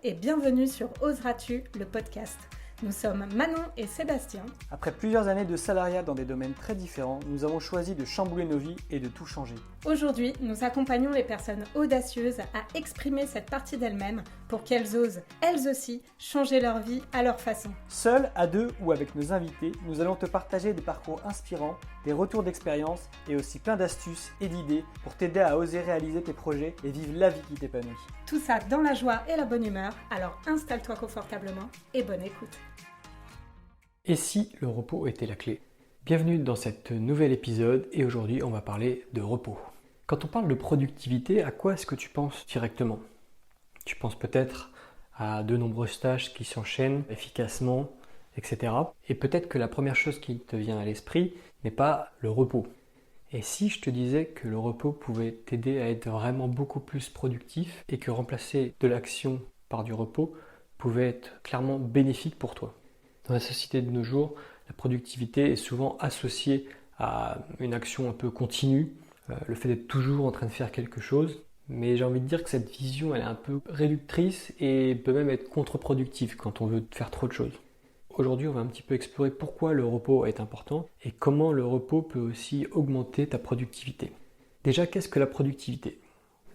et bienvenue sur Oseras-tu, le podcast. Nous sommes Manon et Sébastien. Après plusieurs années de salariat dans des domaines très différents, nous avons choisi de chambouler nos vies et de tout changer. Aujourd'hui, nous accompagnons les personnes audacieuses à exprimer cette partie d'elles-mêmes pour qu'elles osent, elles aussi, changer leur vie à leur façon. Seuls, à deux ou avec nos invités, nous allons te partager des parcours inspirants, des retours d'expérience et aussi plein d'astuces et d'idées pour t'aider à oser réaliser tes projets et vivre la vie qui t'épanouit. Tout ça dans la joie et la bonne humeur, alors installe-toi confortablement et bonne écoute. Et si le repos était la clé? Bienvenue dans cet nouvel épisode et aujourd'hui on va parler de repos. Quand on parle de productivité, à quoi est-ce que tu penses directement? Tu penses peut-être à de nombreuses tâches qui s'enchaînent efficacement, etc. Et peut-être que la première chose qui te vient à l'esprit n'est pas le repos. Et si je te disais que le repos pouvait t'aider à être vraiment beaucoup plus productif et que remplacer de l'action par du repos pouvait être clairement bénéfique pour toi? Dans la société de nos jours, la productivité est souvent associée à une action un peu continue, le fait d'être toujours en train de faire quelque chose. Mais j'ai envie de dire que cette vision, elle est un peu réductrice et peut même être contre-productive quand on veut faire trop de choses. Aujourd'hui, on va un petit peu explorer pourquoi le repos est important et comment le repos peut aussi augmenter ta productivité. Déjà, qu'est-ce que la productivité ?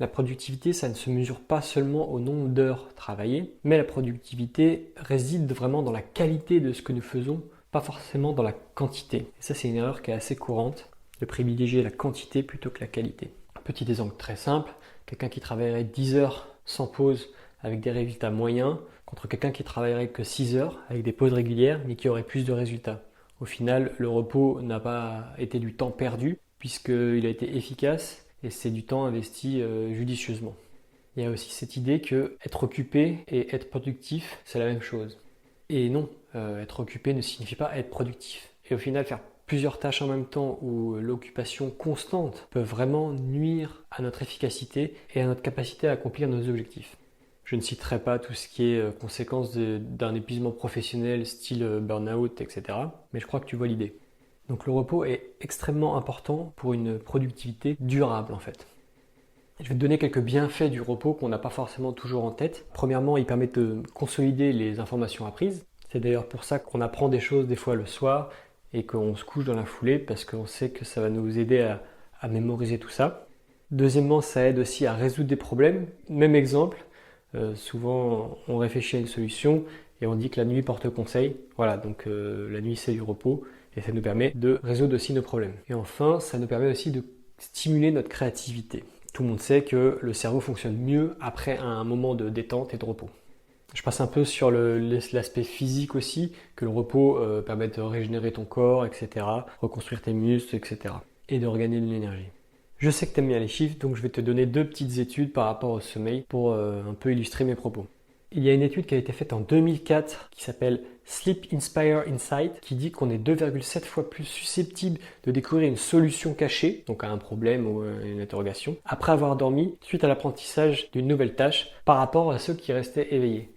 La productivité, ça ne se mesure pas seulement au nombre d'heures travaillées, mais la productivité réside vraiment dans la qualité de ce que nous faisons, pas forcément dans la quantité. Et ça, c'est une erreur qui est assez courante, de privilégier la quantité plutôt que la qualité. Un petit exemple très simple, quelqu'un qui travaillerait 10 heures sans pause avec des résultats moyens, contre quelqu'un qui travaillerait que 6 heures avec des pauses régulières, mais qui aurait plus de résultats. Au final, le repos n'a pas été du temps perdu, puisqu'il a été efficace, et c'est du temps investi judicieusement. Il y a aussi cette idée que être occupé et être productif, c'est la même chose. Et non, être occupé ne signifie pas être productif. Et au final, faire plusieurs tâches en même temps ou l'occupation constante peut vraiment nuire à notre efficacité et à notre capacité à accomplir nos objectifs. Je ne citerai pas tout ce qui est conséquence d'un épuisement professionnel style burn-out, etc. Mais je crois que tu vois l'idée. Donc le repos est extrêmement important pour une productivité durable en fait. Je vais te donner quelques bienfaits du repos qu'on n'a pas forcément toujours en tête. Premièrement, il permet de consolider les informations apprises. C'est d'ailleurs pour ça qu'on apprend des choses des fois le soir et qu'on se couche dans la foulée parce qu'on sait que ça va nous aider à mémoriser tout ça. Deuxièmement, ça aide aussi à résoudre des problèmes. Même exemple, souvent on réfléchit à une solution et on dit que la nuit porte conseil. Voilà, donc la nuit c'est du repos. Et ça nous permet de résoudre aussi nos problèmes. Et enfin, ça nous permet aussi de stimuler notre créativité. Tout le monde sait que le cerveau fonctionne mieux après un moment de détente et de repos. Je passe un peu sur l'aspect physique aussi, que le repos permet de régénérer ton corps, etc., reconstruire tes muscles, etc., et de regagner de l'énergie. Je sais que tu aimes bien les chiffres, donc je vais te donner 2 petites études par rapport au sommeil pour un peu illustrer mes propos. Il y a une étude qui a été faite en 2004 qui s'appelle Sleep Inspire Insight qui dit qu'on est 2,7 fois plus susceptible de découvrir une solution cachée, donc à un problème ou une interrogation, après avoir dormi suite à l'apprentissage d'une nouvelle tâche par rapport à ceux qui restaient éveillés.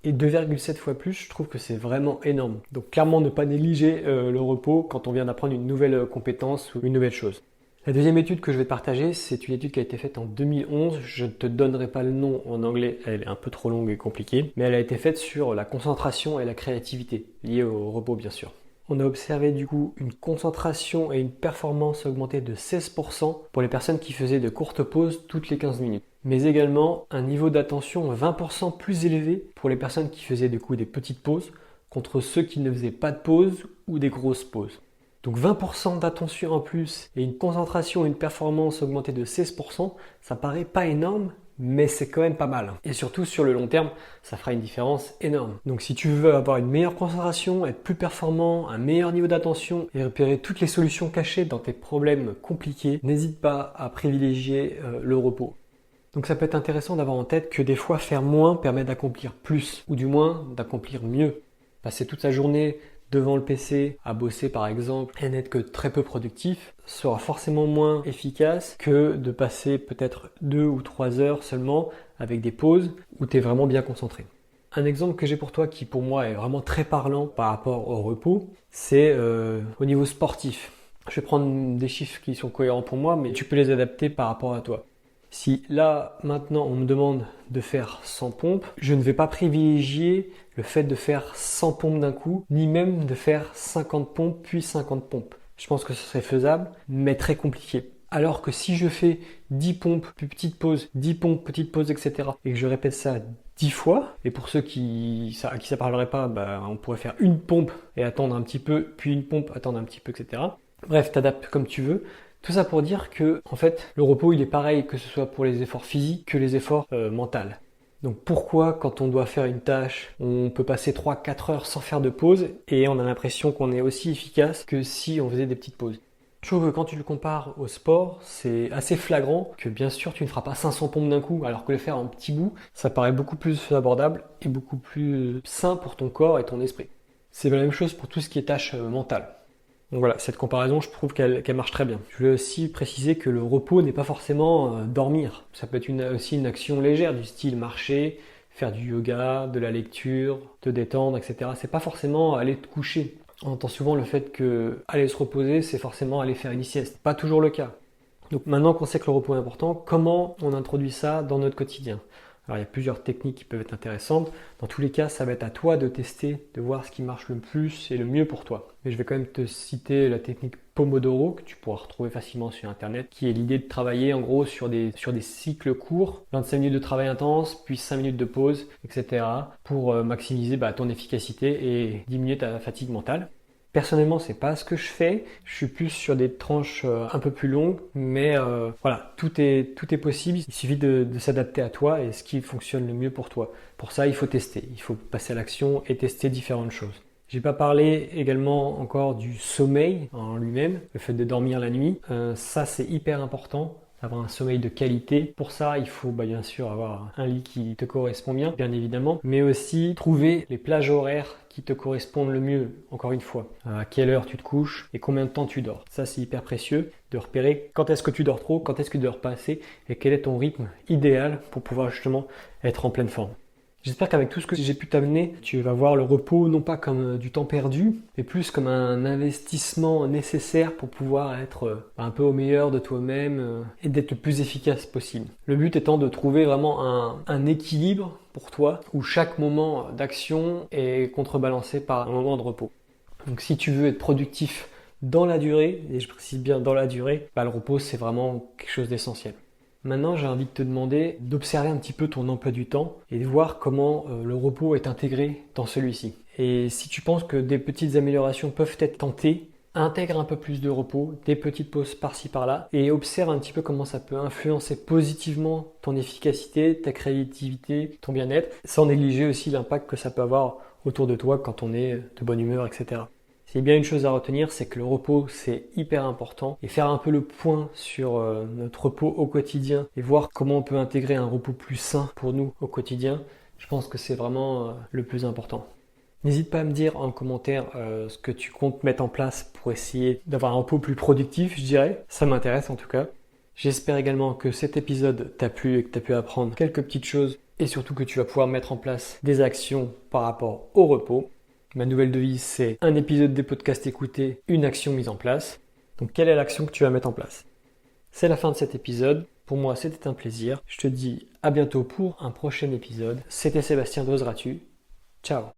Et 2,7 fois plus, je trouve que c'est vraiment énorme. Donc clairement ne pas négliger le repos quand on vient d'apprendre une nouvelle compétence ou une nouvelle chose. La deuxième étude que je vais te partager, c'est une étude qui a été faite en 2011. Je ne te donnerai pas le nom en anglais, elle est un peu trop longue et compliquée, mais elle a été faite sur la concentration et la créativité, liée au repos bien sûr. On a observé du coup une concentration et une performance augmentée de 16% pour les personnes qui faisaient de courtes pauses toutes les 15 minutes. Mais également un niveau d'attention 20% plus élevé pour les personnes qui faisaient du coup des petites pauses contre ceux qui ne faisaient pas de pause ou des grosses pauses. Donc 20% d'attention en plus et une concentration et une performance augmentée de 16%, ça paraît pas énorme, mais c'est quand même pas mal. Et surtout sur le long terme, ça fera une différence énorme. Donc si tu veux avoir une meilleure concentration, être plus performant, un meilleur niveau d'attention et repérer toutes les solutions cachées dans tes problèmes compliqués, n'hésite pas à privilégier le repos. Donc ça peut être intéressant d'avoir en tête que des fois faire moins permet d'accomplir plus, ou du moins d'accomplir mieux. Passer toute sa journée devant le PC à bosser par exemple et n'être que très peu productif sera forcément moins efficace que de passer peut-être 2 ou 3 heures seulement avec des pauses où tu es vraiment bien concentré. Un exemple que j'ai pour toi qui pour moi est vraiment très parlant par rapport au repos, c'est au niveau sportif. Je vais prendre des chiffres qui sont cohérents pour moi mais tu peux les adapter par rapport à toi. Si là, maintenant, on me demande de faire 100 pompes, je ne vais pas privilégier le fait de faire 100 pompes d'un coup, ni même de faire 50 pompes puis 50 pompes. Je pense que ce serait faisable, mais très compliqué. Alors que si je fais 10 pompes, puis petite pause, 10 pompes, petite pause, etc. et que je répète ça 10 fois, et pour ceux à qui ça parlerait pas, on pourrait faire une pompe et attendre un petit peu, puis une pompe, attendre un petit peu, etc. Bref, t'adaptes comme tu veux. Tout ça pour dire que, en fait, le repos, il est pareil que ce soit pour les efforts physiques que les efforts mentaux. Donc pourquoi, quand on doit faire une tâche, on peut passer 3-4 heures sans faire de pause et on a l'impression qu'on est aussi efficace que si on faisait des petites pauses? Je trouve que quand tu le compares au sport, c'est assez flagrant que bien sûr tu ne feras pas 500 pompes d'un coup, alors que le faire en petits bouts, ça paraît beaucoup plus abordable et beaucoup plus sain pour ton corps et ton esprit. C'est la même chose pour tout ce qui est tâches mentales. Donc voilà, cette comparaison, je trouve qu'elle marche très bien. Je voulais aussi préciser que le repos n'est pas forcément dormir. Ça peut être aussi une action légère du style marcher, faire du yoga, de la lecture, te détendre, etc. C'est pas forcément aller te coucher. On entend souvent le fait que aller se reposer, c'est forcément aller faire une sieste. Pas toujours le cas. Donc maintenant qu'on sait que le repos est important, comment on introduit ça dans notre quotidien? Alors il y a plusieurs techniques qui peuvent être intéressantes. Dans tous les cas, ça va être à toi de tester, de voir ce qui marche le plus et le mieux pour toi. Mais je vais quand même te citer la technique Pomodoro que tu pourras retrouver facilement sur internet, qui est l'idée de travailler en gros sur des cycles courts, 25 minutes de travail intense, puis 5 minutes de pause, etc. pour maximiser ton efficacité et diminuer ta fatigue mentale. Personnellement, c'est pas ce que je fais. Je suis plus sur des tranches un peu plus longues, mais voilà, tout est possible. Il suffit de s'adapter à toi et ce qui fonctionne le mieux pour toi. Pour ça, il faut tester. Il faut passer à l'action et tester différentes choses. J'ai pas parlé également encore du sommeil en lui-même, le fait de dormir la nuit. Ça, c'est hyper important. Avoir un sommeil de qualité. Pour ça, il faut bien sûr avoir un lit qui te correspond bien évidemment, mais aussi trouver les plages horaires qui te correspondent le mieux, encore une fois. À quelle heure tu te couches et combien de temps tu dors. Ça, c'est hyper précieux de repérer quand est-ce que tu dors trop, quand est-ce que tu dors pas assez et quel est ton rythme idéal pour pouvoir justement être en pleine forme. J'espère qu'avec tout ce que j'ai pu t'amener, tu vas voir le repos non pas comme du temps perdu, mais plus comme un investissement nécessaire pour pouvoir être un peu au meilleur de toi-même et d'être le plus efficace possible. Le but étant de trouver vraiment un équilibre pour toi où chaque moment d'action est contrebalancé par un moment de repos. Donc si tu veux être productif dans la durée, et je précise bien dans la durée, le repos c'est vraiment quelque chose d'essentiel. Maintenant, j'ai envie de te demander d'observer un petit peu ton emploi du temps et de voir comment le repos est intégré dans celui-ci. Et si tu penses que des petites améliorations peuvent être tentées, intègre un peu plus de repos, des petites pauses par-ci par-là et observe un petit peu comment ça peut influencer positivement ton efficacité, ta créativité, ton bien-être, sans négliger aussi l'impact que ça peut avoir autour de toi quand on est de bonne humeur, etc. S'il y a bien une chose à retenir, c'est que le repos, c'est hyper important. Et faire un peu le point sur notre repos au quotidien et voir comment on peut intégrer un repos plus sain pour nous au quotidien, je pense que c'est vraiment le plus important. N'hésite pas à me dire en commentaire ce que tu comptes mettre en place pour essayer d'avoir un repos plus productif, je dirais. Ça m'intéresse en tout cas. J'espère également que cet épisode t'a plu et que tu as pu apprendre quelques petites choses et surtout que tu vas pouvoir mettre en place des actions par rapport au repos. Ma nouvelle devise, c'est un épisode des podcasts écoutés, une action mise en place. Donc, quelle est l'action que tu vas mettre en place? C'est la fin de cet épisode. Pour moi, c'était un plaisir. Je te dis à bientôt pour un prochain épisode. C'était Sébastien d'Oseras-tu. Ciao.